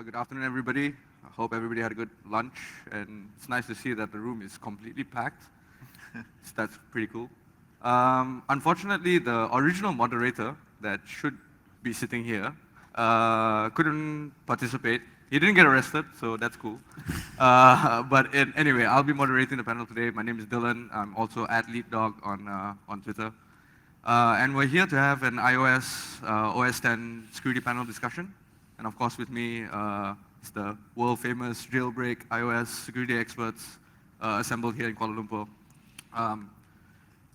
Good afternoon, everybody. I hope everybody had a good lunch, and it's nice to see that the room is completely packed. So that's pretty cool. Unfortunately, the original moderator that should be sitting here couldn't participate. He didn't get arrested, so that's cool. Anyway, I'll be moderating the panel today. My name is Dylan. I'm also at LeadDog on Twitter. And we're here to have an iOS OS 10 security panel discussion. And of course, with me is the world-famous jailbreak iOS security experts assembled here in Kuala Lumpur.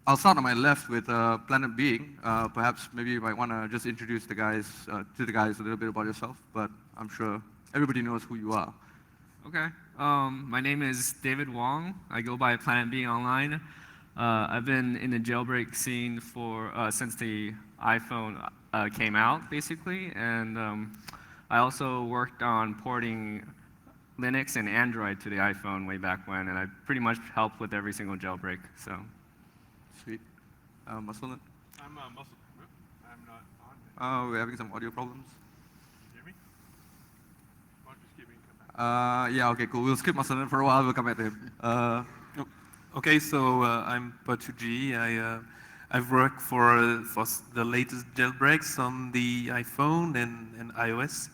I'll start on my left with Planet Being. Perhaps maybe you might want to just introduce the guys to the guys a little bit about yourself, but I'm sure everybody knows who you are. Okay. My name is David Wong. I go by Planet Being Online. I've been in the jailbreak scene for since the iPhone came out, basically, and I also worked on porting Linux and Android to the iPhone way back when, and I pretty much helped with every single jailbreak. So, sweet. Muscle. I'm Muscle. I'm not on. Oh, we're having some audio problems. Hear me? I'll just keep coming. Yeah. Okay. Cool. We'll skip Muscle for a while. We'll come back to him. Okay, so I'm Patu. I've worked for the latest jailbreaks on the iPhone and iOS.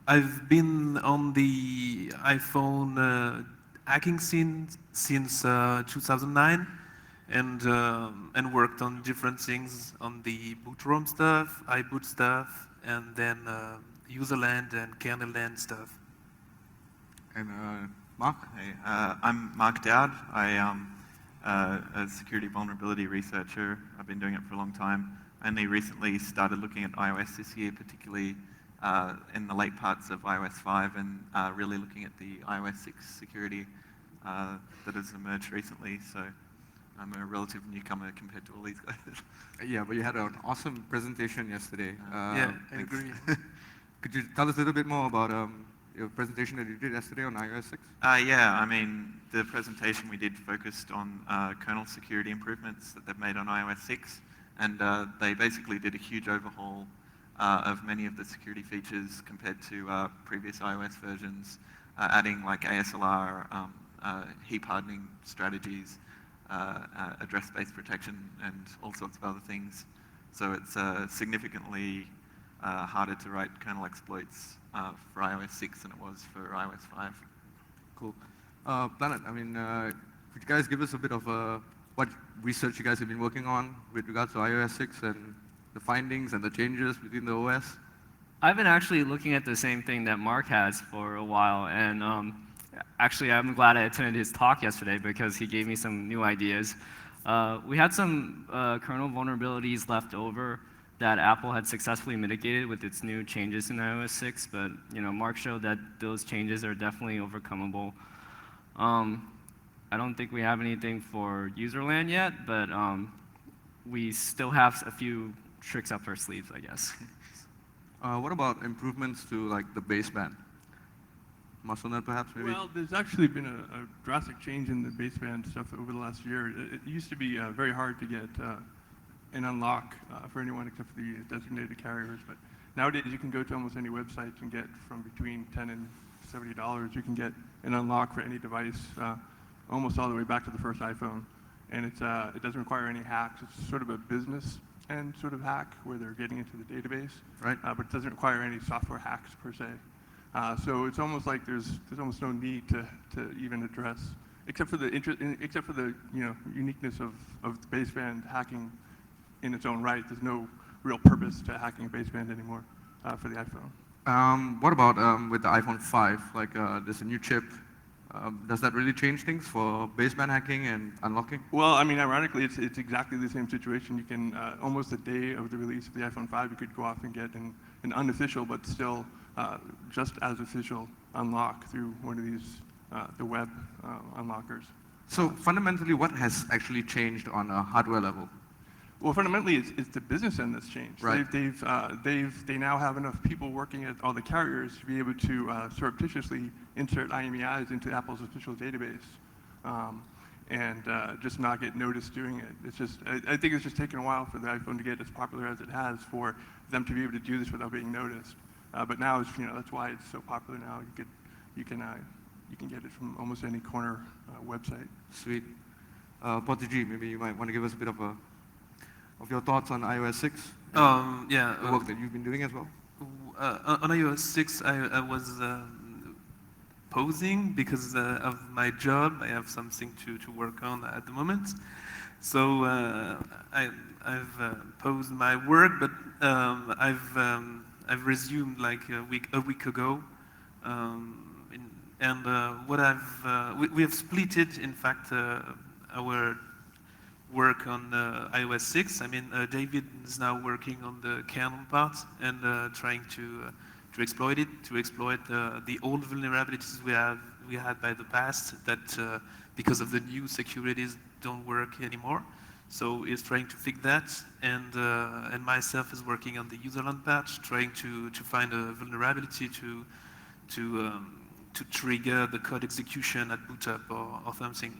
I've been on the iPhone hacking scene since 2009, and worked on different things on the boot ROM stuff, iBoot stuff, and then userland and kernelland stuff. And Mark? Hey, I'm Mark Dowd. I am a security vulnerability researcher. I've been doing it for a long time. I only recently started looking at iOS this year, particularly in the late parts of iOS 5, and really looking at the iOS 6 security that has emerged recently. So I'm a relative newcomer compared to all these guys. Yeah, but you had an awesome presentation yesterday. Yeah, I agree. Could you tell us a little bit more about your presentation that you did yesterday on iOS 6? Yeah, I mean, the presentation we did focused on kernel security improvements that they've made on iOS 6, and they basically did a huge overhaul of many of the security features compared to previous iOS versions, adding like ASLR, heap hardening strategies, address-based protection, and all sorts of other things. So it's significantly harder to write kernel exploits for iOS 6 than it was for iOS 5. Cool. Planet, I mean, could you guys give us a bit of what research you guys have been working on with regards to iOS 6 and the findings and the changes within the OS? I've been actually looking at the same thing that Mark has for a while, and actually I'm glad I attended his talk yesterday because he gave me some new ideas. We had some kernel vulnerabilities left over that Apple had successfully mitigated with its new changes in iOS 6, but Mark showed that those changes are definitely overcomable. I don't think we have anything for userland yet, but we still have a few tricks up our sleeves, I guess. What about improvements to like the baseband? MuscleNet perhaps, maybe? Well, there's actually been a drastic change in the baseband stuff over the last year. It used to be very hard to get an unlock for anyone except for the designated carriers, but nowadays you can go to almost any website and get from between $10 and $70. You can get an unlock for any device, almost all the way back to the first iPhone, and it doesn't require any hacks. It's sort of a business end sort of hack where they're getting into the database, right? But it doesn't require any software hacks per se. So it's almost like there's almost no need to even address, except for the uniqueness of the baseband hacking in its own right. There's no real purpose to hacking a baseband anymore for the iPhone. What about with the iPhone 5? Like there's a new chip. Does that really change things for baseband hacking and unlocking? Well, I mean, ironically, it's exactly the same situation. You can, almost the day of the release of the iPhone 5, you could go off and get an unofficial, but still just as official unlock through one of these, the web unlockers. So fundamentally, what has actually changed on a hardware level? Well, fundamentally, it's the business end that's changed. Right. They now have enough people working at all the carriers to be able to surreptitiously insert IMEIs into Apple's official database, and just not get noticed doing it. It's just, I think it's just taken a while for the iPhone to get as popular as it has for them to be able to do this without being noticed. But now it's, that's why it's so popular now. You can get it from almost any corner website. Sweet. Portuguese, maybe you might want to give us a bit of your thoughts on iOS 6? Yeah. The work that you've been doing as well? On iOS 6, I was pausing because of my job. I have something to work on at the moment. So I've paused my work, but I've resumed like a week ago. What we have split it, in fact, our work on iOS 6. I mean, David is now working on the kernel part and trying to exploit it, to exploit the old vulnerabilities we had by the past that because of the new securities don't work anymore. So he's trying to fix that, and myself is working on the userland patch, trying to find a vulnerability to trigger the code execution at boot up or something.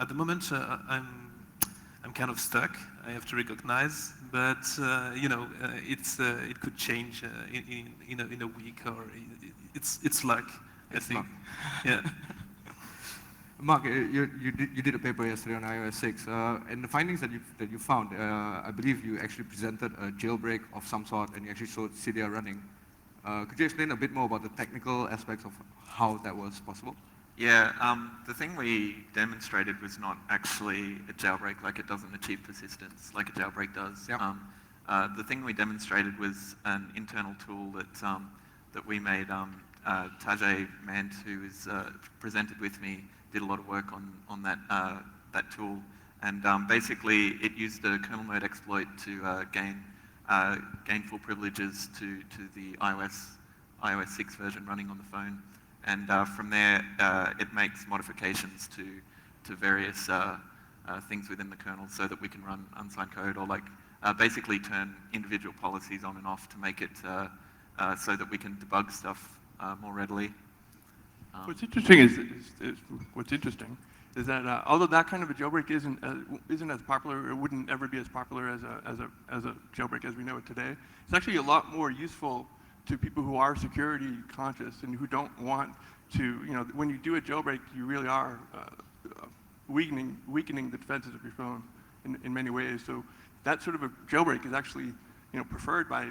At the moment, I'm kind of stuck. I have to recognize, but it could change in a week, or it's luck. I think. Yeah. Mark, you did a paper yesterday on iOS 6, and the findings that you found, I believe you actually presented a jailbreak of some sort, and you actually showed Cydia running. Could you explain a bit more about the technical aspects of how that was possible? Yeah, the thing we demonstrated was not actually a jailbreak, like it doesn't achieve persistence like a jailbreak does. Yep. The thing we demonstrated was an internal tool that we made. Tajay Mand, who is presented with me, did a lot of work on that tool, and basically it used a kernel mode exploit to gain full privileges to the iOS 6 version running on the phone, and from there it makes modifications to various things within the kernel so that we can run unsigned code, or like basically turn individual policies on and off to make it so that we can debug stuff more readily. What's interesting is that although that kind of a jailbreak isn't as popular, it wouldn't ever be as popular as a jailbreak as we know it today. It's actually a lot more useful to people who are security conscious and who don't want to. When you do a jailbreak, you really are weakening the defenses of your phone in many ways. So that sort of a jailbreak is actually preferred by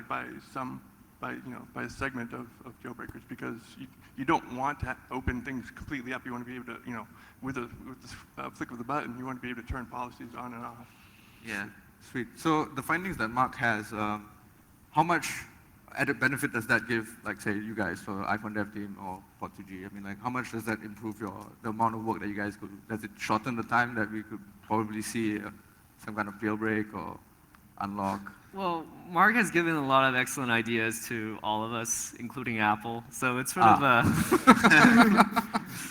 a segment of jailbreakers, because you don't want to open things completely up. You want to be able to, with the flick of the button, you want to be able to turn policies on and off. Yeah. Sweet. So the findings that Mark has, how much added benefit does that give, like say you guys, so iPhone dev team or Pod2G? I mean, like how much does that improve the amount of work that you guys could do? Does it shorten the time that we could probably see some kind of jailbreak or unlock? Well, Mark has given a lot of excellent ideas to all of us, including Apple. So it's sort of a...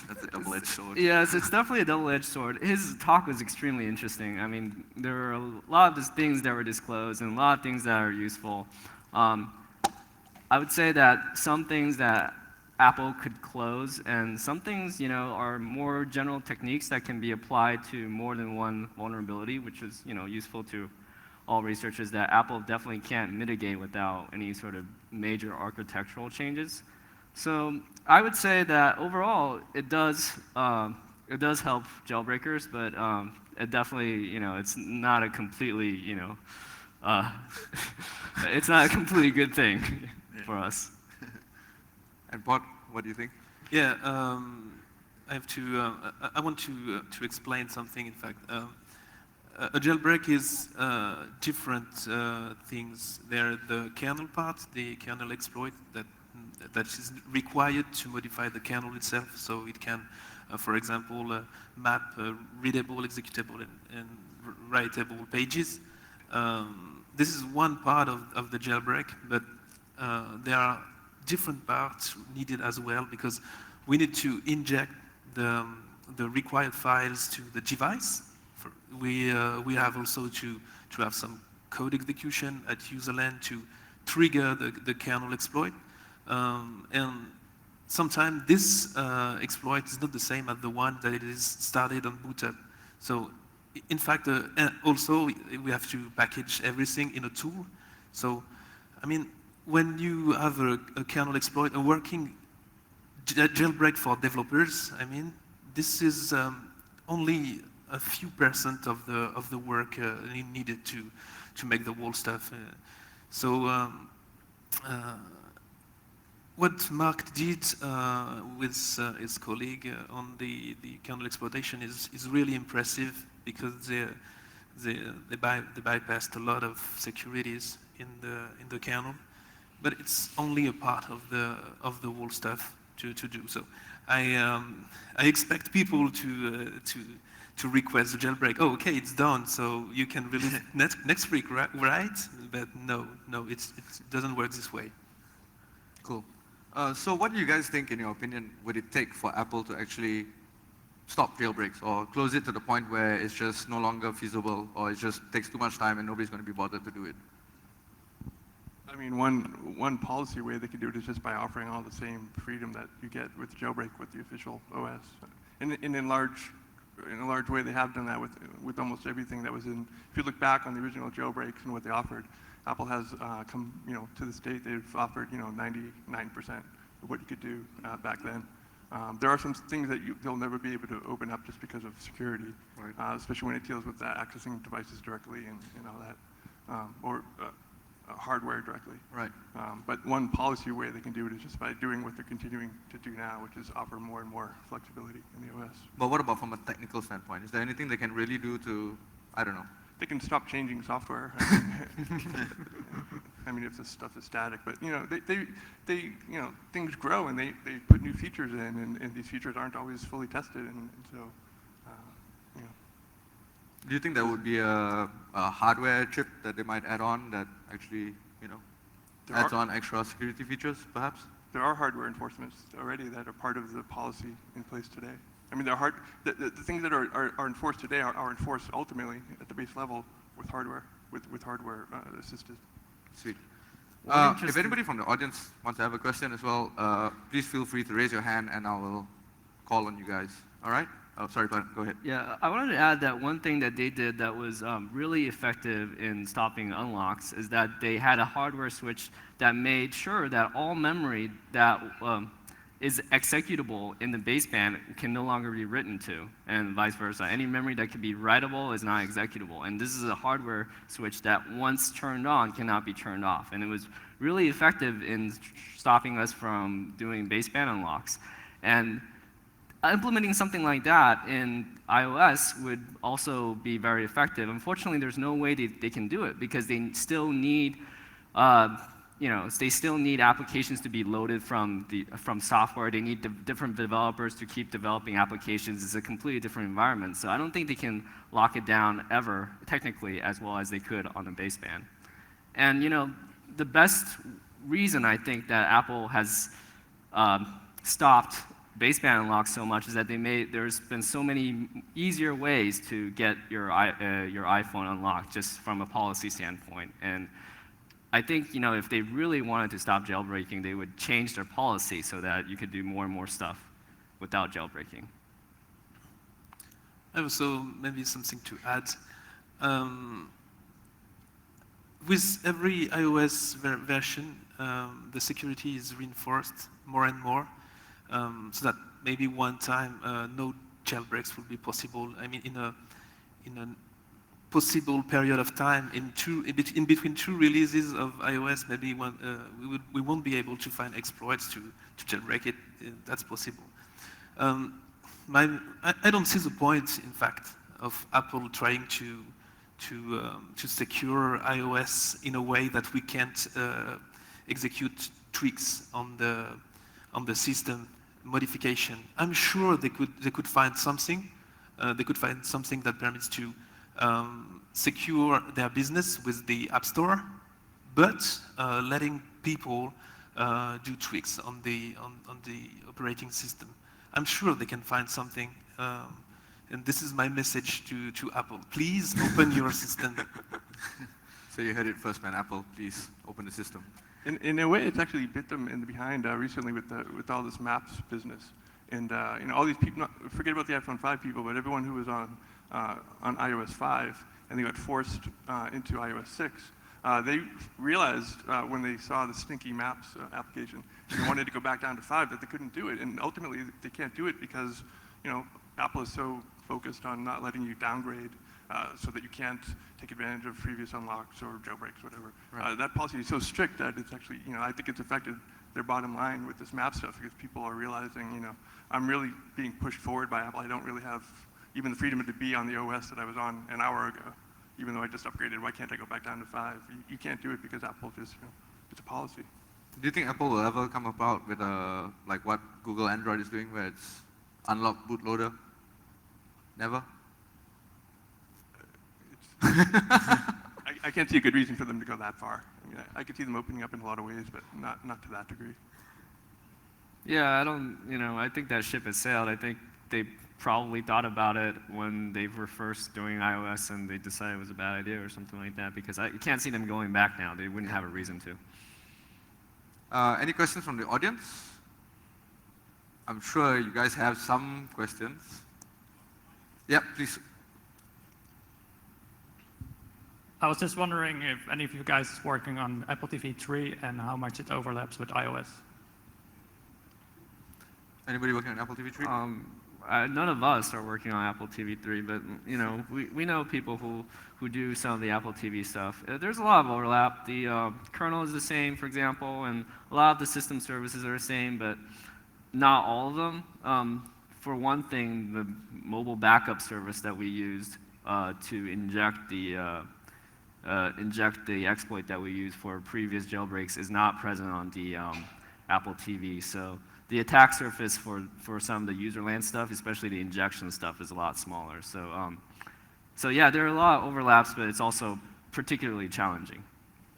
That's a double-edged sword. Yes, it's definitely a double-edged sword. His talk was extremely interesting. I mean, there were a lot of things that were disclosed and a lot of things that are useful. I would say that some things that Apple could close, and some things, are more general techniques that can be applied to more than one vulnerability, which is, useful to all researchers, that Apple definitely can't mitigate without any sort of major architectural changes. So I would say that overall it does help jailbreakers, but it definitely, it's not a completely, it's not a completely good thing for us. And Pod, what do you think? Yeah, I have to. I want to explain something. In fact, a jailbreak is different things. There, the kernel part, the kernel exploit that is required to modify the kernel itself, so it can, for example, map readable, executable, and writable pages. This is one part of the jailbreak, but there are different parts needed as well, because we need to inject the required files to the device. We have also to have some code execution at userland to trigger the kernel exploit. And sometimes this exploit is not the same as the one that it is started on boot up. So in fact, also we have to package everything in a tool. So, I mean, when you have a kernel exploit, a working jailbreak for developers, I mean, this is only a few percent of the work needed to make the whole stuff. What Mark did with his colleague on the kernel exploitation is really impressive, because they bypassed a lot of securities in the kernel, but it's only a part of the whole stuff to do. So I expect people to request the jailbreak. Oh, okay, it's done, so you can release it next week, right? But no, it doesn't work this way. Cool. So what do you guys think, in your opinion, would it take for Apple to actually stop jailbreaks or close it to the point where it's just no longer feasible, or it just takes too much time and nobody's going to be bothered to do it? I mean, one policy way they could do it is just by offering all the same freedom that you get with jailbreak with the official OS. In a large way, they have done that with almost everything that was in. If you look back on the original jailbreaks and what they offered, Apple has come, to this date, they've offered, 99% of what you could do back then. There are some things that they'll never be able to open up just because of security, right. Especially when it deals with accessing devices directly and all that, or hardware directly. Right. But one policy way they can do it is just by doing what they're continuing to do now, which is offer more and more flexibility in the OS. But what about from a technical standpoint? Is there anything they can really do to, I don't know? They can stop changing software. I mean, if this stuff is static, but they things grow and they put new features in, and these features aren't always fully tested, and so. Do you think there would be a hardware chip that they might add on that actually, adds on extra security features, perhaps? There are hardware enforcements already that are part of the policy in place today. I mean, the things that are enforced today are enforced ultimately at the base level with hardware, with hardware assisted. Sweet. If anybody from the audience wants to have a question as well, please feel free to raise your hand and I will call on you guys. All right? Oh, sorry, Glenn, go ahead. Yeah, I wanted to add that one thing that they did that was really effective in stopping unlocks is that they had a hardware switch that made sure that all memory that is executable in the baseband can no longer be written to, and vice versa. Any memory that can be writable is not executable. And this is a hardware switch that once turned on cannot be turned off. And it was really effective in stopping us from doing baseband unlocks. And implementing something like that in iOS would also be very effective. Unfortunately, there's no way they can do it because they still need they still need applications to be loaded from software. They need different developers to keep developing applications. It's a completely different environment. So I don't think they can lock it down ever, technically, as well as they could on the baseband. And the best reason I think that Apple has stopped baseband unlocks so much is that there's been so many easier ways to get your iPhone unlocked just from a policy standpoint. And I think if they really wanted to stop jailbreaking, they would change their policy so that you could do more and more stuff without jailbreaking. I also maybe something to add. With every iOS version, the security is reinforced more and more, so that maybe one time no jailbreaks will be possible. I mean, in a possible period of time, in between two releases of iOS, maybe we won't be able to find exploits to jailbreak it. That's possible. I don't see the point, in fact, of Apple trying to secure iOS in a way that we can't execute tweaks on the system modification. I'm sure they could find something. They could find something that permits to secure their business with the App Store, but letting people do tweaks on the operating system. I'm sure they can find something. And this is my message to Apple. Please open your system. So you heard it first, man. Apple, please open the system. In a way, it's actually bit them in the behind recently with all this Maps business, and all these people. Forget about the iPhone 5 people, but everyone who was on iOS 5 and they got forced into iOS 6. They realized when they saw the stinky Maps application, and they wanted to go back down to 5, that they couldn't do it. And ultimately, they can't do it because, Apple is so focused on not letting you downgrade so that you can't take advantage of previous unlocks or jailbreaks, whatever. Right. That policy is so strict that it's actually, I think it's affected their bottom line with this map stuff because people are realizing, I'm really being pushed forward by Apple. I don't really have even the freedom to be on the OS that I was on an hour ago, even though I just upgraded. Why can't I go back down to 5? You can't do it because Apple just, it's a policy. Do you think Apple will ever come about with like what Google Android is doing, where it's unlock bootloader? Never? I can't see a good reason for them to go that far. I mean, I could see them opening up in a lot of ways, but not to that degree. Yeah, I think that ship has sailed. I think they probably thought about it when they were first doing iOS and they decided it was a bad idea or something like that, because I can't see them going back now. They wouldn't have a reason to. Any questions from the audience? I'm sure you guys have some questions. Yeah, please. I was just wondering if any of you guys is working on Apple TV 3 and how much it overlaps with iOS. Anybody working on Apple TV 3? None of us are working on Apple TV 3, but we know people who do some of the Apple TV stuff. There's a lot of overlap. The kernel is the same, for example, and a lot of the system services are the same, but not all of them. For one thing, the mobile backup service that we used to inject the exploit that we use for previous jailbreaks is not present on the Apple TV. So the attack surface for some of the user land stuff, especially the injection stuff, is a lot smaller. So yeah, there are a lot of overlaps, but it's also particularly challenging.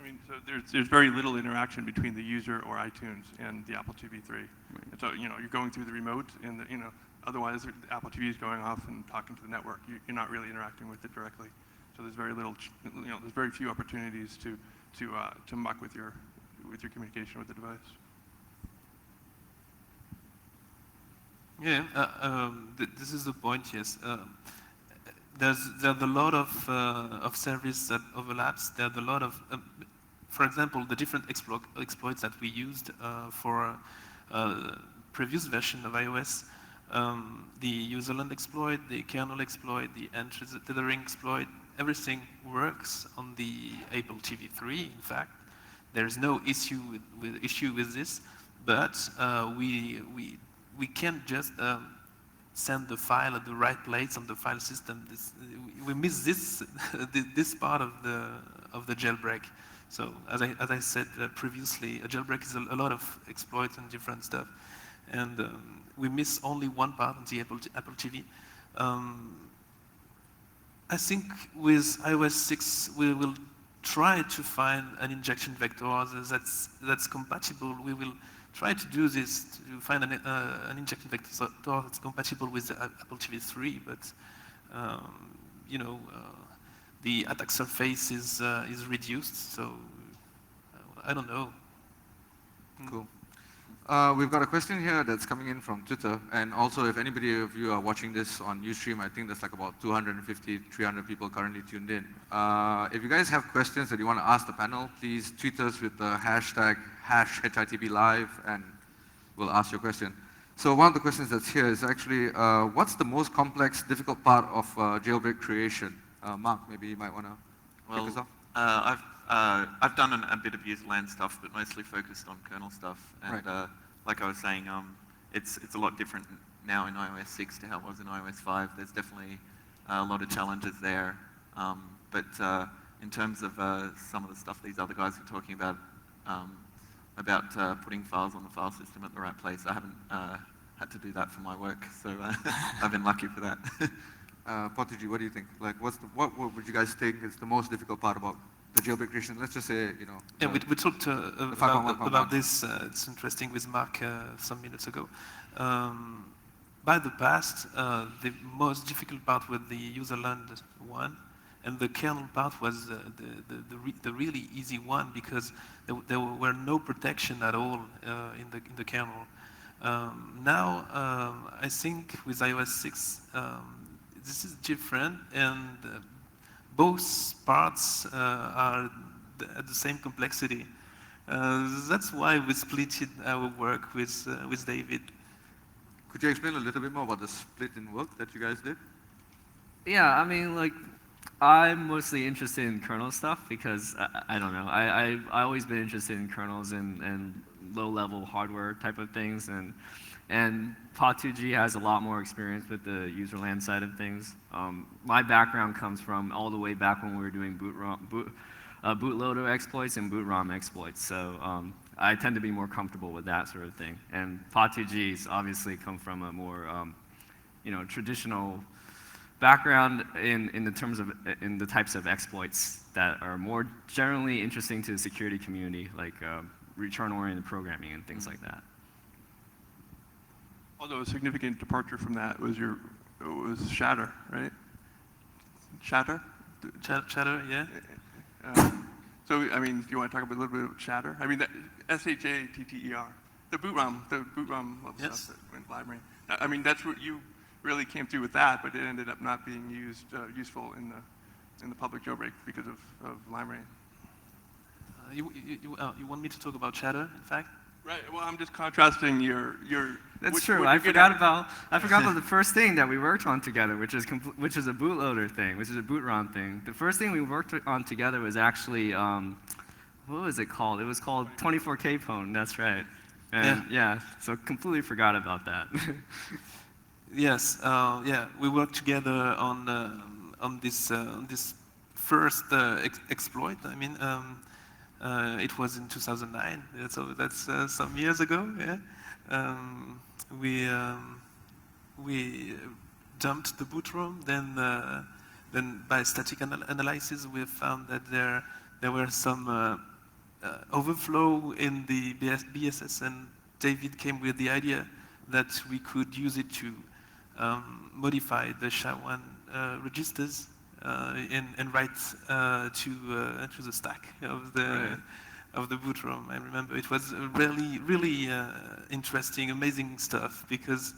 I mean, so there's very little interaction between the user or iTunes and the Apple TV 3. Right. And so, you're going through the remote, and otherwise the Apple TV is going off and talking to the network. You're not really interacting with it directly. So there's very little, there's very few opportunities to muck with your communication with the device. Yeah, this is the point. Yes, there's a lot of service that overlaps. There's a lot of, for example, the different exploits that we used for previous version of iOS. The userland exploit, the kernel exploit, the entry tethering exploit, everything works on the Apple TV 3. In fact, there's no issue with this, but we can't just send the file at the right place on the file system. We miss this this part of the jailbreak. So as I said previously, a jailbreak is a lot of exploits and different stuff, and we miss only one part on the Apple TV. I think with iOS 6 we will try to find an injection vector that's compatible. We will try to do this to find an injection vector that's compatible with the Apple TV 3, but the attack surface is reduced. So I don't know. Cool. We've got a question here that's coming in from Twitter, and also if anybody of you are watching this on Ustream, I think there's like about 250, 300 people currently tuned in. If you guys have questions that you want to ask the panel, please tweet us with the hashtag #HITBLive, and we'll ask your question. So one of the questions that's here is actually, what's the most complex, difficult part of jailbreak creation? Mark, maybe you might want to kick us off. I've done a bit of userland stuff, but mostly focused on kernel stuff. And right. Like I was saying, it's a lot different now in iOS 6 to how it was in iOS 5. There's definitely a lot of challenges there. But in terms of some of the stuff these other guys were talking about putting files on the file system at the right place, I haven't had to do that for my work, so I've been lucky for that. Potuji, what do you think? Like, what would you guys think is the most difficult part about the jailbreak creation? Let's just say, Yeah, we talked about this. It's interesting with Mark some minutes ago. By the past, the most difficult part was the userland one, and the kernel part was the really easy one because there were no protection at all in the kernel. Now, I think with iOS 6, this is different, and both parts are at the same complexity. That's why we split our work with David. Could you explain a little bit more about the split in work that you guys did? Yeah, I mean, like, I'm mostly interested in kernel stuff because I don't know. I've always been interested in kernels and low-level hardware type of things, and Pod2G has a lot more experience with the userland side of things. My background comes from all the way back when we were doing bootloader exploits and boot ROM exploits. So I tend to be more comfortable with that sort of thing. And Pod2G's obviously come from a more traditional background in the types of exploits that are more generally interesting to the security community, like return-oriented programming and things like that. Although a significant departure from that was Shatter, right? Shatter? Chatter, yeah. So, I mean, do you want to talk a little bit about Shatter? I mean, SHATTER, the boot ROM Yes. stuff that went library. I mean, that's what you really came through with that, but it ended up not being useful in the public jailbreak because of library. You want me to talk about Chatter, in fact? Right. Well, I'm just contrasting your. That's true. I forgot about the first thing that we worked on together, which is a bootloader thing, which is a boot ROM thing. The first thing we worked on together was actually what was it called? It was called 24K Pwn. That's right. And yeah, so completely forgot about that. Yes. Yeah, we worked together on this first exploit. I mean. It was in 2009, so that's some years ago. Yeah, we dumped the boot ROM. Then by static analysis, we found that there were some overflow in the BSS, and David came with the idea that we could use it to modify the SHA-1 registers. And write to the stack of the boot ROM. I remember it was really interesting, amazing stuff, because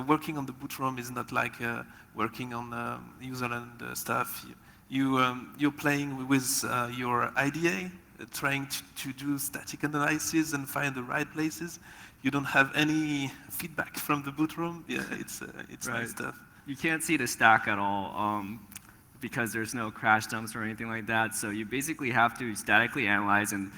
working on the boot ROM is not like working on userland stuff. You're playing with your IDA, trying to do static analysis and find the right places. You don't have any feedback from the boot ROM. Yeah, it's Right. nice stuff. You can't see the stack at all because there's no crash dumps or anything like that. So you basically have to statically analyze and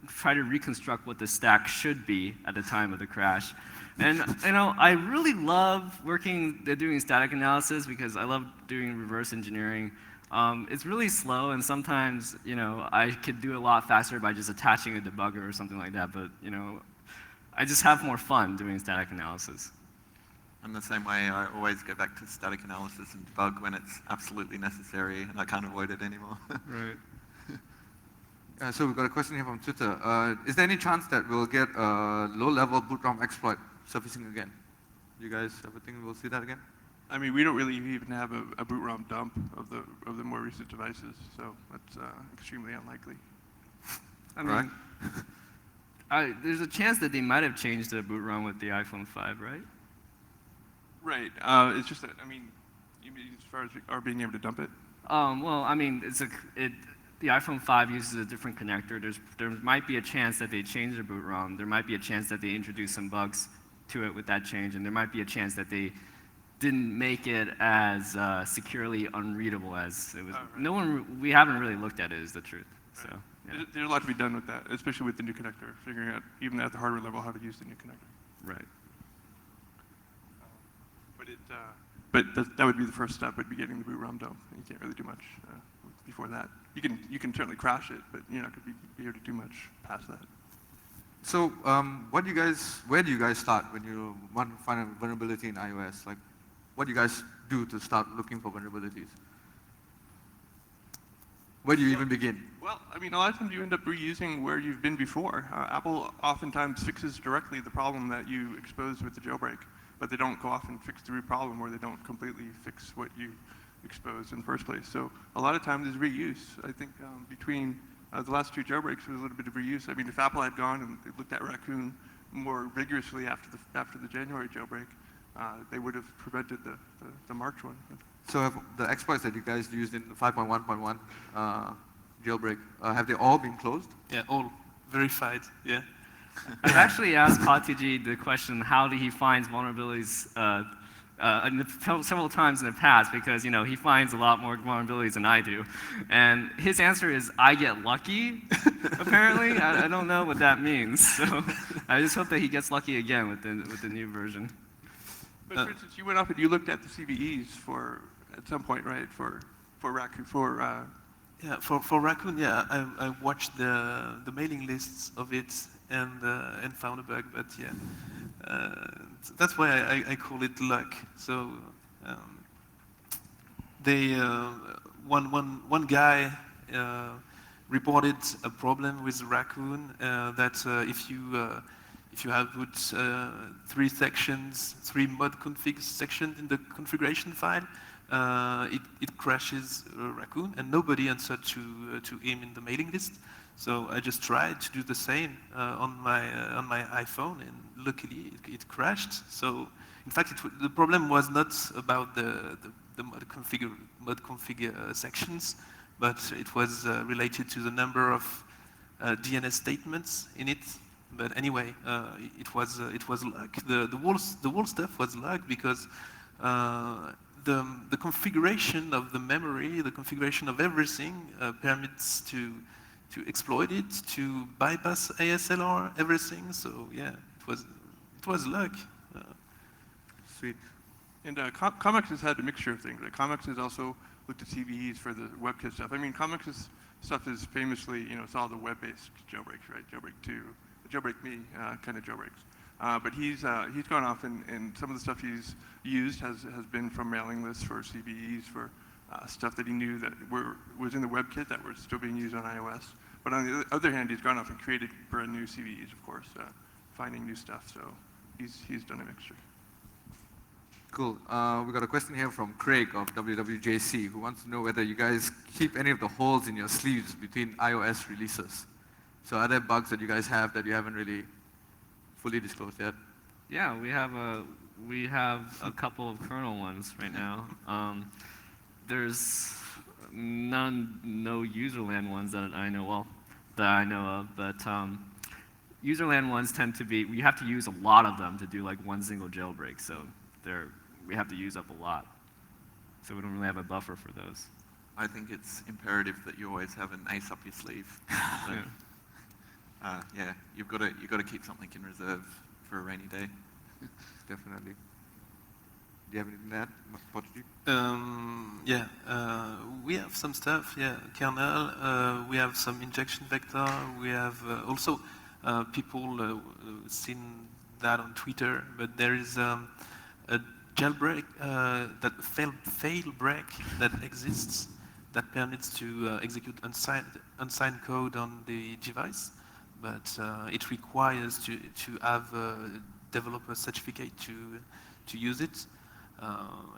try to reconstruct what the stack should be at the time of the crash. And I really love doing static analysis because I love doing reverse engineering. It's really slow, and sometimes I could do it a lot faster by just attaching a debugger or something like that. But I just have more fun doing static analysis. In the same way, I always go back to static analysis and debug when it's absolutely necessary and I can't avoid it anymore. Right. So we've got a question here from Twitter. Is there any chance that we'll get a low-level boot ROM exploit surfacing again? You guys ever think we'll see that again? I mean, we don't really even have a boot ROM dump of the more recent devices, so that's extremely unlikely. I mean, there's a chance that they might have changed the boot ROM with the iPhone 5, right? Right. It's just that, I mean, you mean as far as our being able to dump it? Well, I mean, the iPhone 5 uses a different connector. There might be a chance that they change the boot ROM. There might be a chance that they introduce some bugs to it with that change, and there might be a chance that they didn't make it as securely unreadable as it was. Right. We haven't really looked at it, is the truth. Right. So yeah. There's a lot to be done with that, especially with the new connector, figuring out even at the hardware level how to use the new connector. Right. But that would be the first step, would be getting the boot ROM dump. You can't really do much before that. You can certainly crash it, but you're not going to be able to do much past that. So where do you guys start when you want to find a vulnerability in iOS? Like, what do you guys do to start looking for vulnerabilities? Where do you even begin? Well, I mean, a lot of times you end up reusing where you've been before. Apple oftentimes fixes directly the problem that you exposed with the jailbreak, but they don't go off and fix the root problem, or they don't completely fix what you exposed in the first place. So a lot of times is reuse. I think between the last two jailbreaks, there was a little bit of reuse. I mean, if Apple had gone and they looked at Raccoon more rigorously after the January jailbreak, they would have prevented the March one. So have the exploits that you guys used in 5.1.1, jailbreak, have they all been closed? Yeah, all verified. Yeah. I've actually asked Patiji the question, how did he find vulnerabilities several times in the past, because he finds a lot more vulnerabilities than I do. And his answer is, I get lucky, apparently. I don't know what that means. So I just hope that he gets lucky again with the new version. But for instance, you went off and you looked at the CVEs at some point, right? For Raccoon, Yeah, for Raccoon, yeah, I watched the mailing lists of it and found a bug, but yeah, that's why I call it luck. So one guy reported a problem with Raccoon that if you have put three mod config sections in the configuration file, it crashes Raccoon, and nobody answered to him in the mailing list. So I just tried to do the same on my iPhone, and luckily it crashed. So in fact, the problem was not about the mod config sections, but it was related to the number of DNS statements in it. But anyway, it was luck. The whole stuff was luck, because the configuration of the memory, the configuration of everything permits to exploit it, to bypass ASLR, everything. So yeah, it was luck. Sweet. And Comex has had a mixture of things. Like Comex has also looked at CVEs for the WebKit stuff. I mean, Comex's stuff is famously, it's all the web-based jailbreaks, right? Jailbreak 2, Jailbreak Me kind of jailbreaks. But he's gone off, and some of the stuff he's used has been from mailing lists for CVEs, for stuff that he knew that was in the WebKit that were still being used on iOS. But on the other hand, he's gone off and created brand new CVEs, of course, finding new stuff. So he's done a mixture. Cool. We got a question here from Craig of WWJC, who wants to know whether you guys keep any of the holes in your sleeves between iOS releases. So are there bugs that you guys have that you haven't really fully disclosed yet? Yeah, we have a couple of kernel ones right now. There's no userland ones that I know of, but userland ones tend to be, we have to use a lot of them to do like one single jailbreak, so we have to use up a lot. So we don't really have a buffer for those. I think it's imperative that you always have an ace up your sleeve. Yeah, you've got to keep something in reserve for a rainy day. Definitely. Do you have anything to add, Portuguese? Yeah, we have some stuff. Yeah, kernel. We have some injection vector. We have also people seen that on Twitter, but there is a jailbreak that fail break that exists that permits to execute unsigned code on the device, but it requires to have a developer certificate to use it.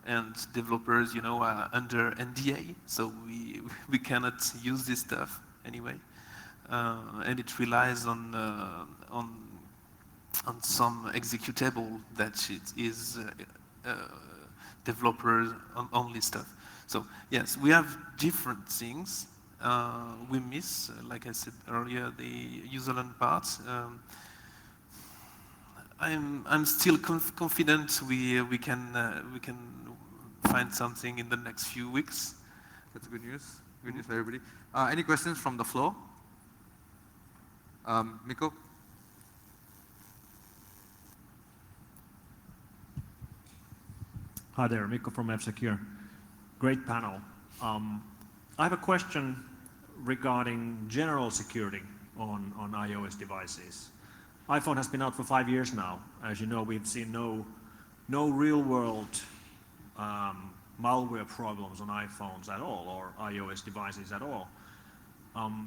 And developers, are under NDA, so we cannot use this stuff anyway. And it relies on some executable that it is developers only stuff. So yes, we have different things. We miss, like I said earlier, the userland part. I'm still confident we can find something in the next few weeks. That's good news. Good news for everybody. Any questions from the floor? Miko? Hi there, Mikko from F-Secure. Great panel. I have a question regarding general security on iOS devices. iPhone has been out for 5 years now. As you know, we've seen no real-world malware problems on iPhones at all, or iOS devices at all.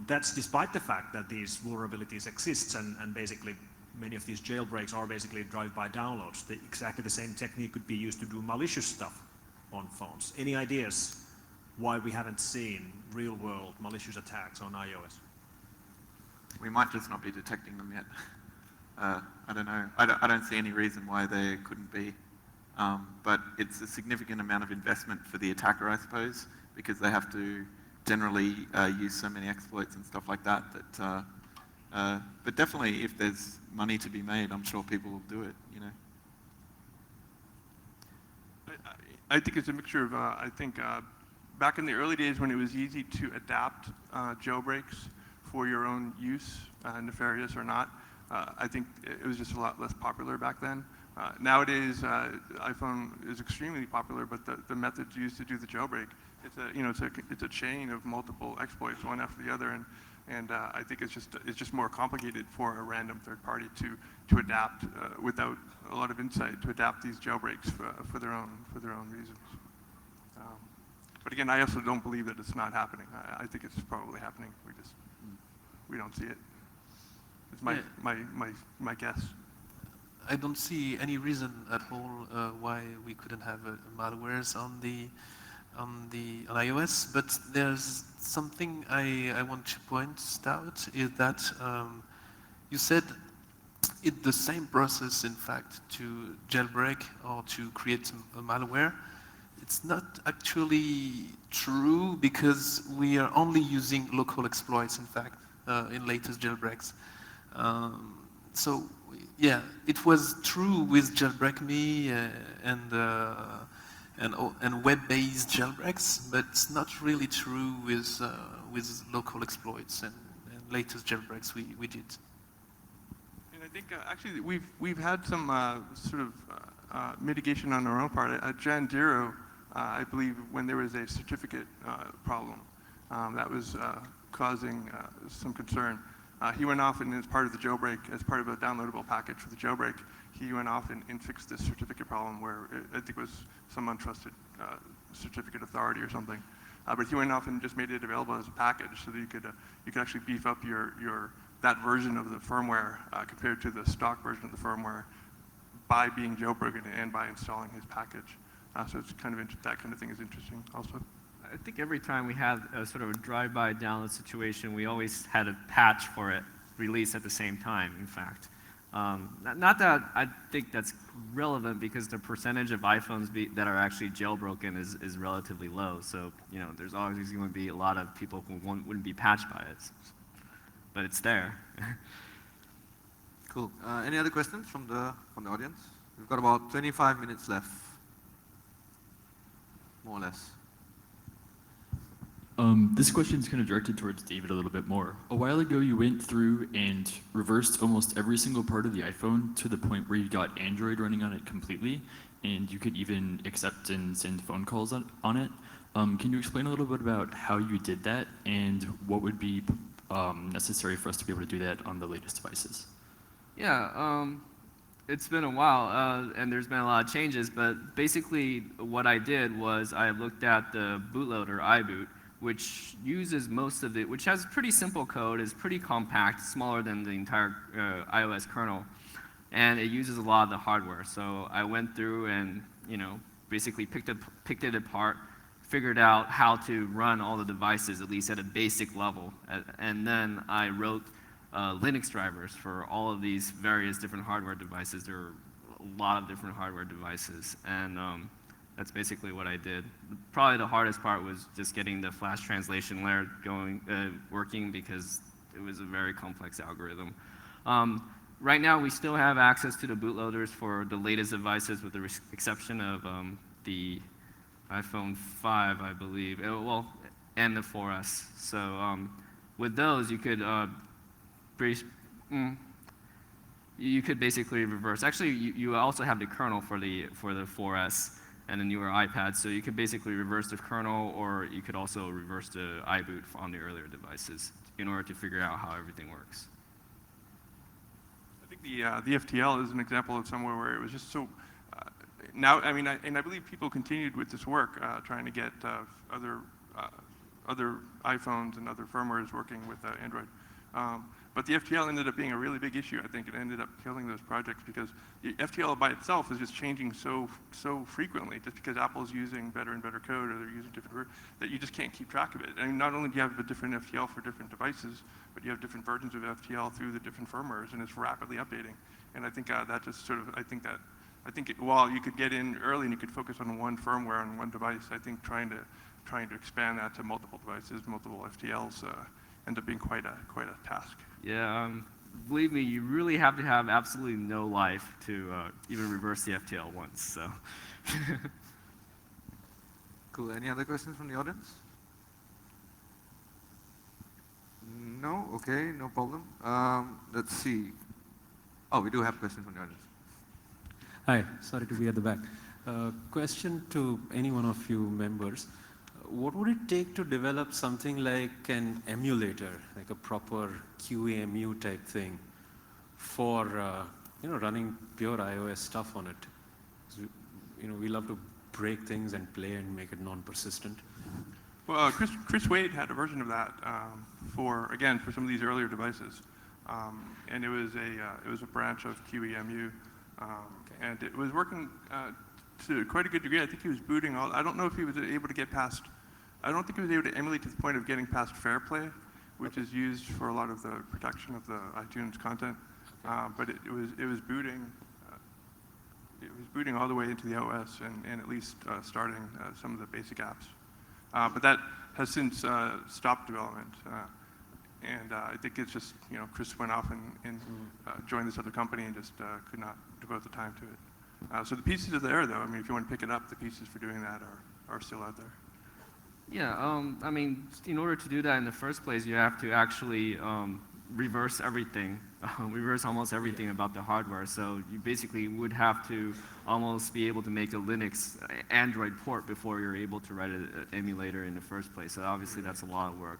That's despite the fact that these vulnerabilities exist, and basically many of these jailbreaks are basically drive-by downloads. Exactly the same technique could be used to do malicious stuff on phones. Any ideas why we haven't seen real-world malicious attacks on iOS? We might just not be detecting them yet. I don't know. I don't see any reason why they couldn't be. But it's a significant amount of investment for the attacker, I suppose, because they have to generally use so many exploits and stuff like that. But definitely, if there's money to be made, I'm sure people will do it. You know. I think it's a mixture of, I think back in the early days when it was easy to adapt jailbreaks for your own use, nefarious or not, I think it was just a lot less popular back then. Nowadays, iPhone is extremely popular, but the methods used to do the jailbreak, it's a chain of multiple exploits, one after the other, and I think it's just more complicated for a random third party to adapt without a lot of insight to adapt these jailbreaks for their own reasons. But again, I also don't believe that it's not happening. I think it's probably happening. We don't see it. It's my guess. I don't see any reason at all why we couldn't have malwares on iOS, but there's something I want to point out is that you said it's the same process, in fact, to jailbreak or to create a malware. It's not actually true because we are only using local exploits, in fact, in latest jailbreaks. So yeah, it was true with Jailbreak Me and web-based jailbreaks, but it's not really true with local exploits and latest jailbreaks we did. And I think actually we've had some sort of mitigation on our own part. At Jan 0, I believe when there was a certificate problem that was causing some concern, he went off and as part of the jailbreak, as part of a downloadable package for the jailbreak, he went off and fixed this certificate problem where I think it was some untrusted certificate authority or something. But he went off and just made it available as a package so that you could actually beef up that version of the firmware compared to the stock version of the firmware by being jailbroken and by installing his package. So it's kind of that kind of thing is interesting also. I think every time we had a sort of a drive-by download situation, we always had a patch for it released at the same time, in fact. Not that I think that's relevant because the percentage of iPhones that are actually jailbroken is relatively low. So, there's always going to be a lot of people who wouldn't be patched by it. But it's there. Cool. Any other questions from the audience? We've got about 25 minutes left, more or less. This question is kind of directed towards David a little bit more. A while ago, you went through and reversed almost every single part of the iPhone to the point where you got Android running on it completely, and you could even accept and send phone calls on it. Can you explain a little bit about how you did that and what would be necessary for us to be able to do that on the latest devices? Yeah, it's been a while, and there's been a lot of changes, but basically what I did was I looked at the bootloader, iBoot, which uses most of it, which has pretty simple code, is pretty compact, smaller than the entire iOS kernel, and it uses a lot of the hardware. So I went through and basically picked it apart, figured out how to run all the devices, at least at a basic level, and then I wrote Linux drivers for all of these various different hardware devices. There are a lot of different hardware devices, and that's basically what I did. Probably the hardest part was just getting the flash translation layer working because it was a very complex algorithm. Right now, we still have access to the bootloaders for the latest devices with the exception of the iPhone 5, I believe, and the 4S. So with those, you could basically reverse. Actually, you also have the kernel for the 4S and the newer iPad, so you could basically reverse the kernel, or you could also reverse the iBoot on the earlier devices in order to figure out how everything works. I think the FTL is an example of somewhere where it was just so. Now, I mean, I believe people continued with this work, trying to get other iPhones and other firmwares working with Android. But the FTL ended up being a really big issue. I think it ended up killing those projects because the FTL by itself is just changing so frequently, just because Apple's using better and better code, or they're using different that you just can't keep track of it. I mean, not only do you have a different FTL for different devices, but you have different versions of FTL through the different firmwares, and it's rapidly updating. And I think that just sort of, while you could get in early and you could focus on one firmware on one device, I think trying trying to expand that to multiple devices, multiple FTLs, ends up being quite a task. Yeah, believe me, you really have to have absolutely no life to even reverse the FTL once. So. Cool. Any other questions from the audience? No? Okay, no problem. Let's see. Oh, we do have questions from the audience. Hi, sorry to be at the back. Question to any one of you members. What would it take to develop something like an emulator, like a proper QEMU type thing for running pure iOS stuff on it? So, we love to break things and play and make it non-persistent. Well, Chris Wade had a version of that for some of these earlier devices, and it was a branch of QEMU, and it was working to quite a good degree. I think he was booting all. I don't know if he was able to get past. I don't think he was able to emulate to the point of getting past Fair Play, which is used for a lot of the protection of the iTunes content. But it was booting. It was booting all the way into the OS and at least starting some of the basic apps. But that has since stopped development. And I think it's just, Chris went off and joined this other company and just could not devote the time to it. So the pieces are there, though. I mean, if you want to pick it up, the pieces for doing that are still out there. Yeah, I mean, in order to do that in the first place, you have to actually reverse everything, reverse almost everything about the hardware. So you basically would have to almost be able to make a Linux Android port before you're able to write an emulator in the first place. So obviously that's a lot of work.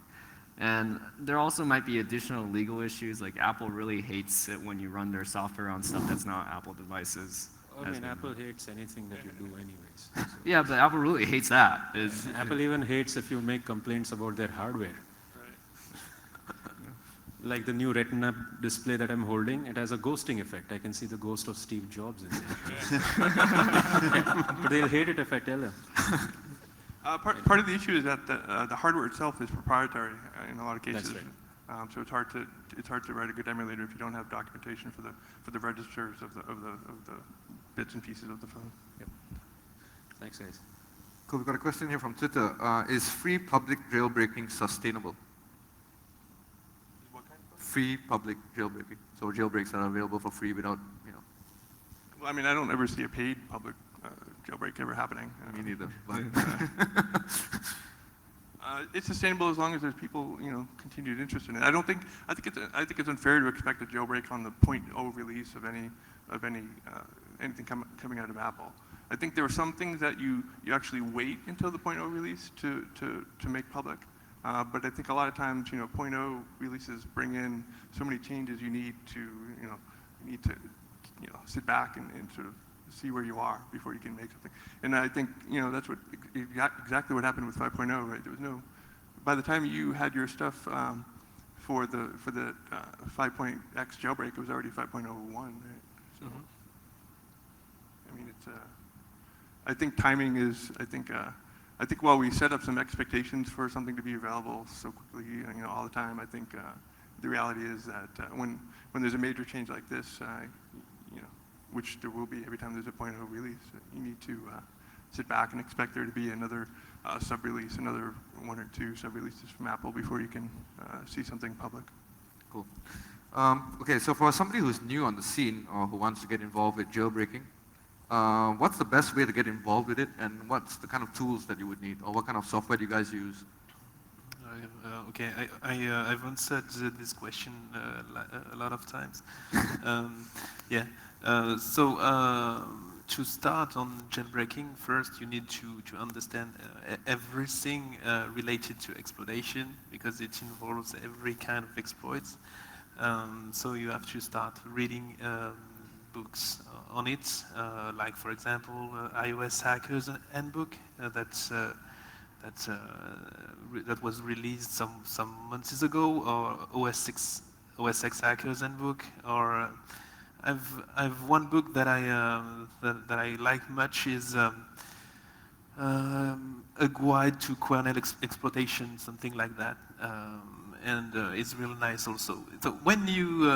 And there also might be additional legal issues, like Apple really hates it when you run their software on stuff that's not Apple devices. I mean, Apple hates anything that you do anyways. So. Yeah, but Apple really hates that. Apple even hates if you make complaints about their hardware. Like the new Retina display that I'm holding, it has a ghosting effect. I can see the ghost of Steve Jobs in there. But they'll hate it if I tell them. Part of the issue is that the hardware itself is proprietary in a lot of cases. That's right. So it's hard to write a good emulator if you don't have documentation for the registers of the bits and pieces of the phone. Yep. Thanks, guys. Cool. We've got a question here from Twitter. Is free public jailbreaking sustainable? Free public jailbreaking. So jailbreaks that are available for free without, Well, I mean, I don't ever see a paid public jailbreak ever happening. Me neither. But it's sustainable as long as there's people, continued interest in it. I think it's unfair to expect a jailbreak on the 0.0 release of anything coming out of Apple. I think there are some things that you actually wait until the 0.0 release to make public. But I think a lot of times, 0.0 releases bring in so many changes you need to sit back and sort of see where you are before you can make something. And I think, that's exactly what happened with 5.0, right? There was by the time you had your stuff for the 5.x jailbreak, it was already 5.01, right? So, I mean, I think timing is, I think while we set up some expectations for something to be available so quickly, all the time, I think the reality is that when there's a major change like this, which there will be every time there's a 0.0 release, you need to sit back and expect there to be another sub-release, another 1 or 2 sub-releases from Apple before you can see something public. cool. Okay, so for somebody who's new on the scene or who wants to get involved with jailbreaking, what's the best way to get involved with it, and what's the kind of tools that you would need, or what kind of software do you guys use? Okay, I've answered this question a lot of times. Yeah, so to start on jailbreaking, first you need to understand everything related to exploitation, because it involves every kind of exploits. So you have to start reading books on it, like for example, iOS Hackers Handbook that was released some months ago, or OS X Hackers Handbook, or I've one book that I like much is a guide to kernel exploitation, something like that, and it's really nice also. So when you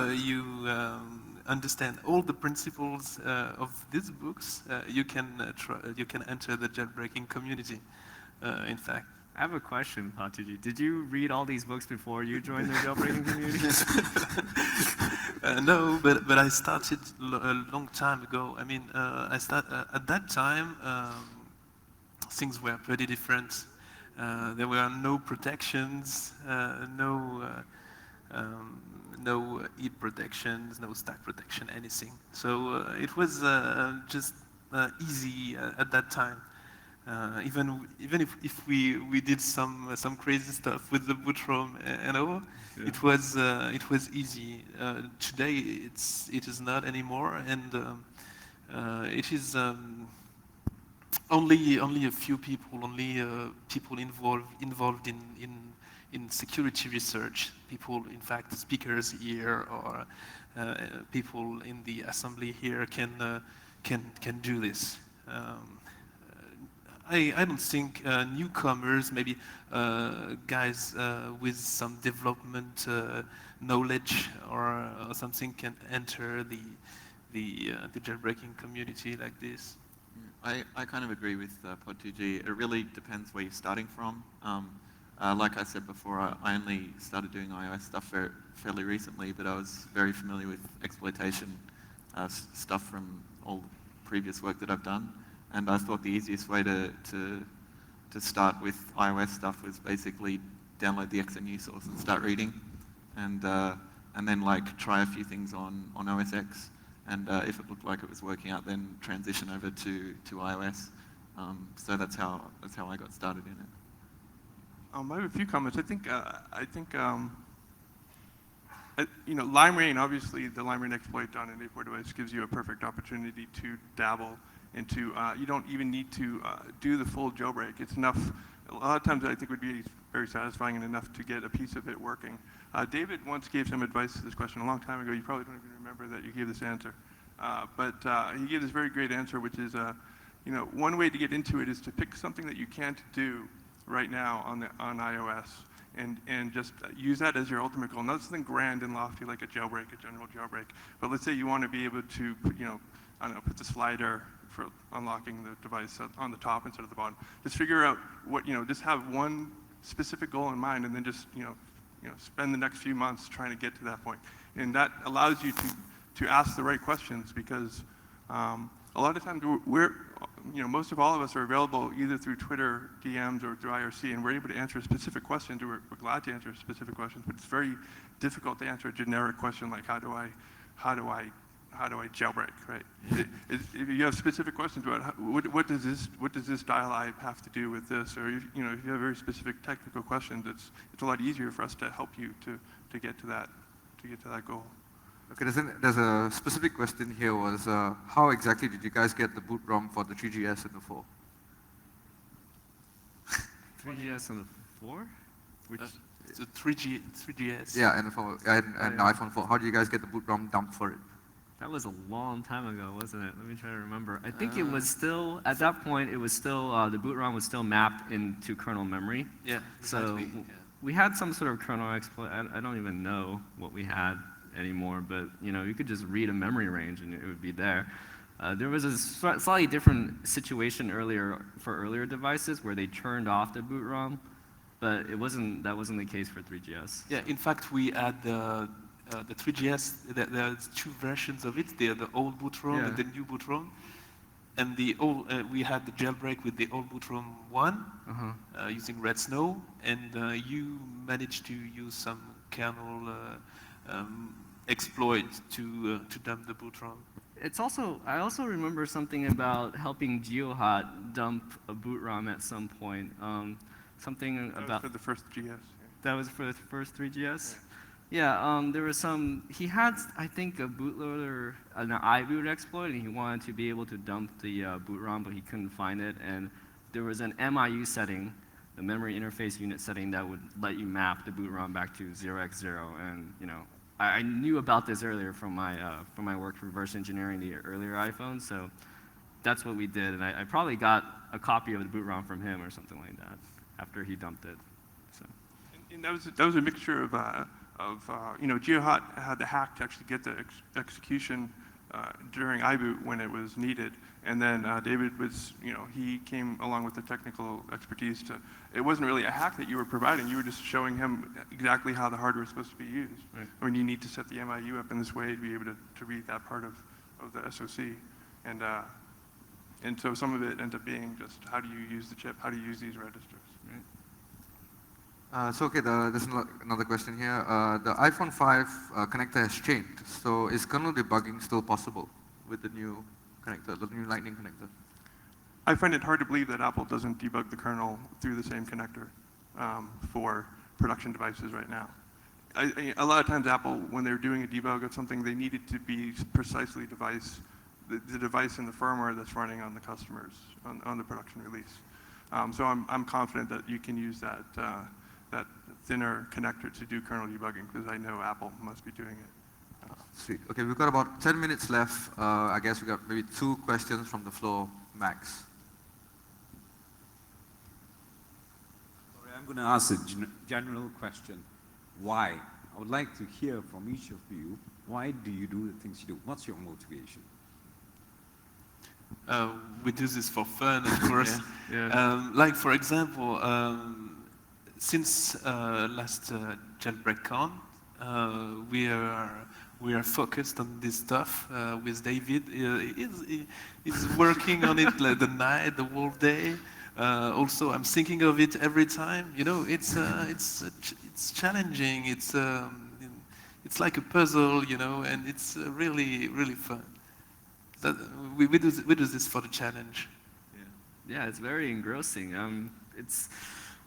understand all the principles of these books, you can enter the jailbreaking community. In fact, I have a question, Patuji. Did you read all these books before you joined the jailbreaking community? No, but I started a long time ago. I mean, at that time. Things were pretty different. There were no protections, no heap protections, no stack protection, anything. So it was just easy at that time. Even if we did some crazy stuff with the boot ROM and all, Yeah. it was easy. Today it is not anymore, and it is. Only a few people, people involved in security research. People, in fact, speakers here or people in the assembly here can do this. I don't think newcomers, maybe guys with some development knowledge or something, can enter the jailbreaking community like this. I kind of agree with Pod2G. It really depends where you're starting from. Like I said before, I only started doing iOS stuff fairly recently, but I was very familiar with exploitation stuff from all the previous work that I've done. And I thought the easiest way to start with iOS stuff was basically download the XMU source and start reading, and then like try a few things on OS X. And if it looked like it was working out, then transition over to iOS. So that's how I got started in it. I have a few comments. I think Lime Rain, obviously, the Lime Rain exploit on an A4 device gives you a perfect opportunity to dabble into. You don't even need to do the full jailbreak. It's enough. A lot of times, I think would be very satisfying and enough to get a piece of it working. David once gave some advice to this question a long time ago. You probably don't even remember that you gave this answer, but he gave this very great answer, which is, one way to get into it is to pick something that you can't do right now on iOS, and just use that as your ultimate goal. Not something grand and lofty like a jailbreak, a general jailbreak, but let's say you want to be able to put the slider for unlocking the device on the top instead of the bottom. Just figure out what, just have one specific goal in mind, and then just spend the next few months trying to get to that point. And that allows you to ask the right questions, because a lot of times most of all of us are available either through Twitter DMs or through IRC, and we're able to answer specific questions, or we're glad to answer specific questions, but it's very difficult to answer a generic question like how do I jailbreak, right? If you have specific questions about what does this dial I have to do with this, or if you have very specific technical questions, it's a lot easier for us to help you to get to that goal. Okay, there's a specific question here. Was how exactly did you guys get the boot ROM for the 3GS and the 4? 3GS and the 4? Which? The 3GS. Yeah, and the 4, and the iPhone 4. How do you guys get the boot ROM dumped for it? That was a long time ago, wasn't it? Let me try to remember. I think it was still, at that point, it was still, the boot ROM was still mapped into kernel memory. Yeah, exactly. So we had some sort of kernel exploit. I don't even know what we had anymore, but you could just read a memory range and it would be there. There was a slightly different situation for earlier devices where they turned off the boot ROM, but that wasn't the case for 3GS. Yeah, in fact, we had the 3GS. There's two versions of it. The old boot ROM and the new boot ROM. And we had the jailbreak with the old boot ROM 1 using Red Snow, and you managed to use some kernel exploit to dump the boot ROM. I also remember something about helping GeoHot dump a boot ROM at some point. Something that about was for the first GS. Yeah. That was for the first 3GS. Yeah, there was he had, I think, a bootloader, an iBoot exploit, and he wanted to be able to dump the boot ROM, but he couldn't find it. And there was an MIU setting, the memory interface unit setting, that would let you map the boot ROM back to 0x0. And I knew about this earlier from my work reverse engineering the earlier iPhones, so that's what we did. And I probably got a copy of the boot ROM from him or something like that after he dumped it. So. And that was a mixture of GeoHot had the hack to actually get the execution during iBoot when it was needed. And then David was, he came along with the technical expertise to, it wasn't really a hack that you were providing, you were just showing him exactly how the hardware is supposed to be used. Right. When you need to set the MIU up in this way to be able to read that part of the SoC. And so some of it ended up being just how do you use the chip, how do you use these registers. So okay, there's another question here. The iPhone 5 connector has changed. So is kernel debugging still possible with the new connector, the new Lightning connector? I find it hard to believe that Apple doesn't debug the kernel through the same connector for production devices right now. A lot of times Apple, when they're doing a debug of something, they need it to be precisely the device and the firmware that's running on the customers, on the production release. So I'm confident that you can use that thinner connector to do kernel debugging, because I know Apple must be doing it. Sweet. Okay, we've got about 10 minutes left. I guess we got maybe 2 questions from the floor, max. Sorry, I'm going to ask a general question. Why? I would like to hear from each of you, why do you do the things you do? What's your motivation? We do this for fun, of course. Yeah. Like, for example, since last JailbreakCon, we are focused on this stuff with David. He's working on it like the night, the whole day. Also, I'm thinking of it every time. It's challenging. It's like a puzzle, and it's really fun. We do this for the challenge. Yeah, it's very engrossing.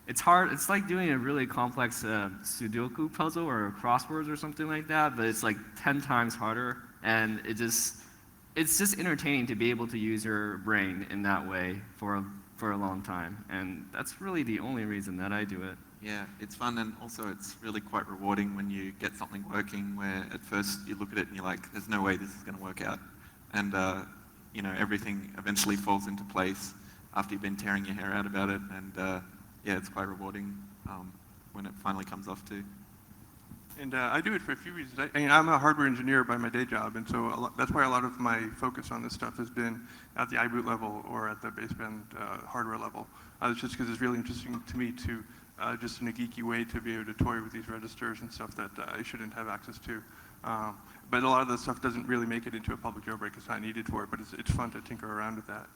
It's hard. It's like doing a really complex Sudoku puzzle or crosswords or something like that, but it's like 10 times harder, and it's just entertaining to be able to use your brain in that way for a long time, and that's really the only reason that I do it. Yeah, it's fun, and also it's really quite rewarding when you get something working where at first you look at it and you're like, there's no way this is going to work out. And everything eventually falls into place after you've been tearing your hair out about it, and yeah, it's quite rewarding when it finally comes off too. And I do it for a few reasons. I'm a hardware engineer by my day job, and so that's why a lot of my focus on this stuff has been at the iBoot level or at the baseband hardware level. It's just because it's really interesting to me to, just in a geeky way, to be able to toy with these registers and stuff that I shouldn't have access to. But a lot of the stuff doesn't really make it into a public jailbreak. It's not needed for it, but it's fun to tinker around with that.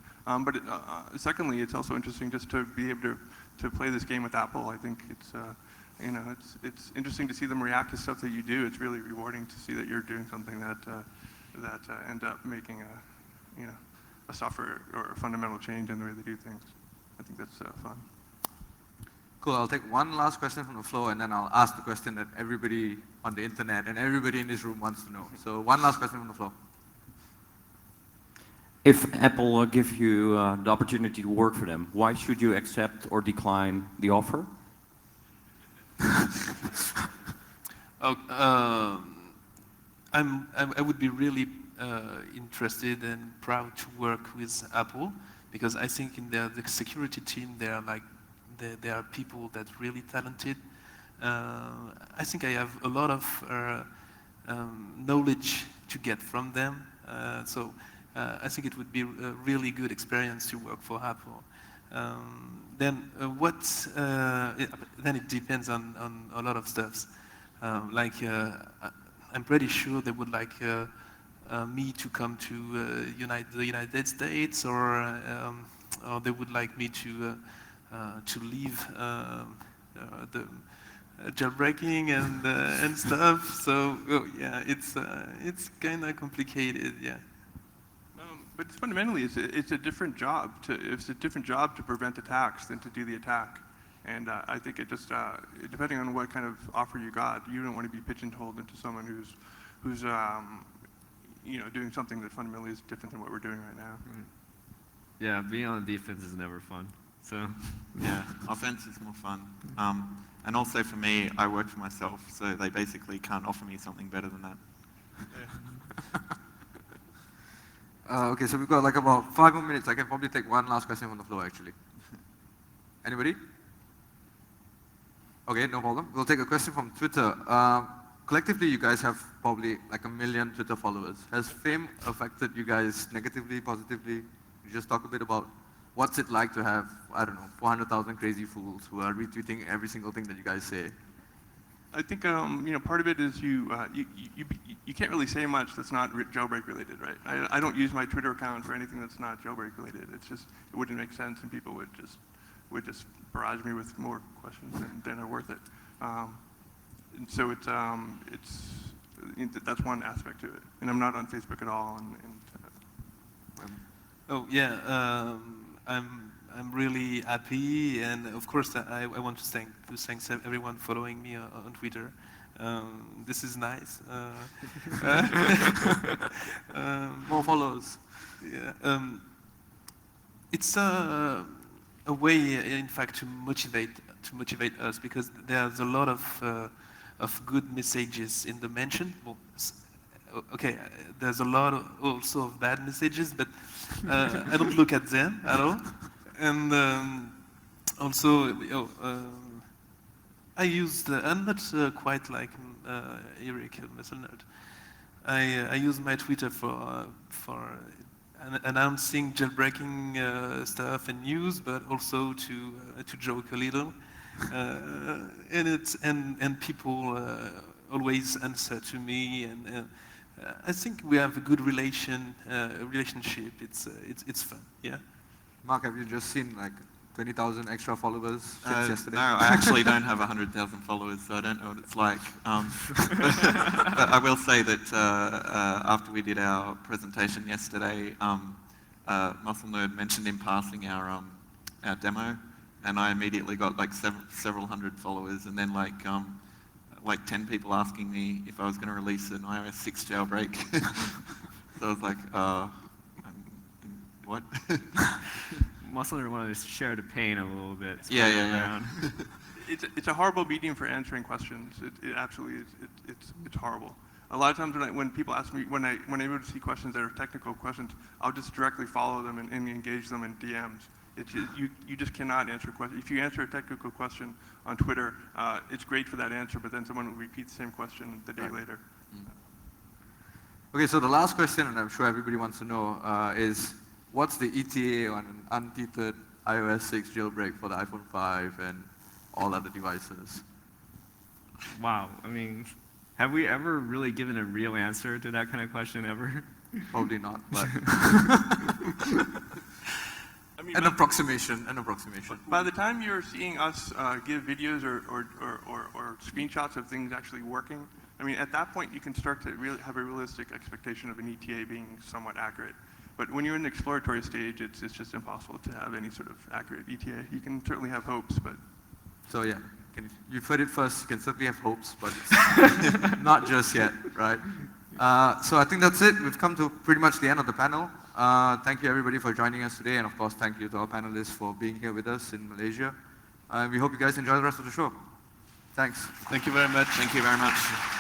Secondly, it's also interesting just to be able to play this game with Apple. I think it's interesting to see them react to stuff that you do. It's really rewarding to see that you're doing something that end up making a software or a fundamental change in the way they do things. I think that's fun. Cool, I'll take one last question from the floor, and then I'll ask the question that everybody on the internet and everybody in this room wants to know. So one last question from the floor. If Apple gives you the opportunity to work for them, why should you accept or decline the offer? I would be really interested and proud to work with Apple, because I think in the security team they are people that are really talented. I think I have a lot of knowledge to get from them. So I think it would be a really good experience to work for Apple. Then it depends on a lot of stuff. I'm pretty sure they would like me to come to the United States, or they would like me to leave the jailbreaking and stuff. So yeah, it's kind of complicated. Yeah. But fundamentally, it's a different job. It's a different job to prevent attacks than to do the attack. And I think it just, depending on what kind of offer you got, you don't want to be pigeonholed into someone who's doing something that fundamentally is different than what we're doing right now. Yeah, being on the defense is never fun. So yeah, offense is more fun. And also for me, I work for myself, so they basically can't offer me something better than that. Okay, so we've got like about 5 more minutes. I can probably take one last question from the floor, actually. Anybody? Okay, no problem. We'll take a question from Twitter. collectively, you guys have probably like 1 million Twitter followers. Has fame affected you guys negatively, positively? You just talk a bit about what's it like to have, I don't know, 400,000 crazy fools who are retweeting every single thing that you guys say. I think part of it is you can't really say much that's not jailbreak related, right? I don't use my Twitter account for anything that's not jailbreak related. It's just it wouldn't make sense, and people would just barrage me with more questions than are worth it. And so that's one aspect to it. And I'm not on Facebook at all. Oh yeah, I'm really happy, and of course I want to thank everyone following me on Twitter. This is nice. More followers. Yeah. It's a way, in fact, to motivate us, because there's a lot of good messages in the mention. Well, okay, there's a lot also of bad messages, but I don't look at them at all. And also, I'm not quite like Eric Messelnerd. I use my Twitter for announcing jailbreaking stuff and news, but also to joke a little. And people always answer to me, and I think we have a good relationship. It's fun, yeah. Mark, have you just seen like 20,000 extra followers since yesterday? No, I actually don't have 100,000 followers, so I don't know what it's like. But I will say that after we did our presentation yesterday, Muscle Nerd mentioned in passing our demo, and I immediately got like several hundred followers, and then like 10 people asking me if I was going to release an iOS 6 jailbreak. So I was like, what? Muscle wanted to share the pain a little bit. Yeah. It's a horrible medium for answering questions. It absolutely is. It's horrible. A lot of times when people ask me, when I'm able to see questions that are technical questions, I'll just directly follow them and engage them in DMs. You just cannot answer questions. If you answer a technical question on Twitter, it's great for that answer, but then someone will repeat the same question the day later. Okay, so the last question, and I'm sure everybody wants to know, is what's the ETA on an untethered iOS 6 jailbreak for the iPhone 5 and all other devices? Wow, I mean, have we ever really given a real answer to that kind of question ever? Probably not, but I mean, an approximation. By the time you're seeing us give videos or screenshots of things actually working, I mean, at that point you can start to really have a realistic expectation of an ETA being somewhat accurate. But when you're in the exploratory stage, it's just impossible to have any sort of accurate ETA. You can certainly have hopes, but... So yeah, you've heard it first. You can certainly have hopes, but not just yet, right? So I think that's it. We've come to pretty much the end of the panel. Thank you everybody for joining us today, and of course thank you to our panelists for being here with us in Malaysia. We hope you guys enjoy the rest of the show. Thanks. Thank you very much. Thank you very much.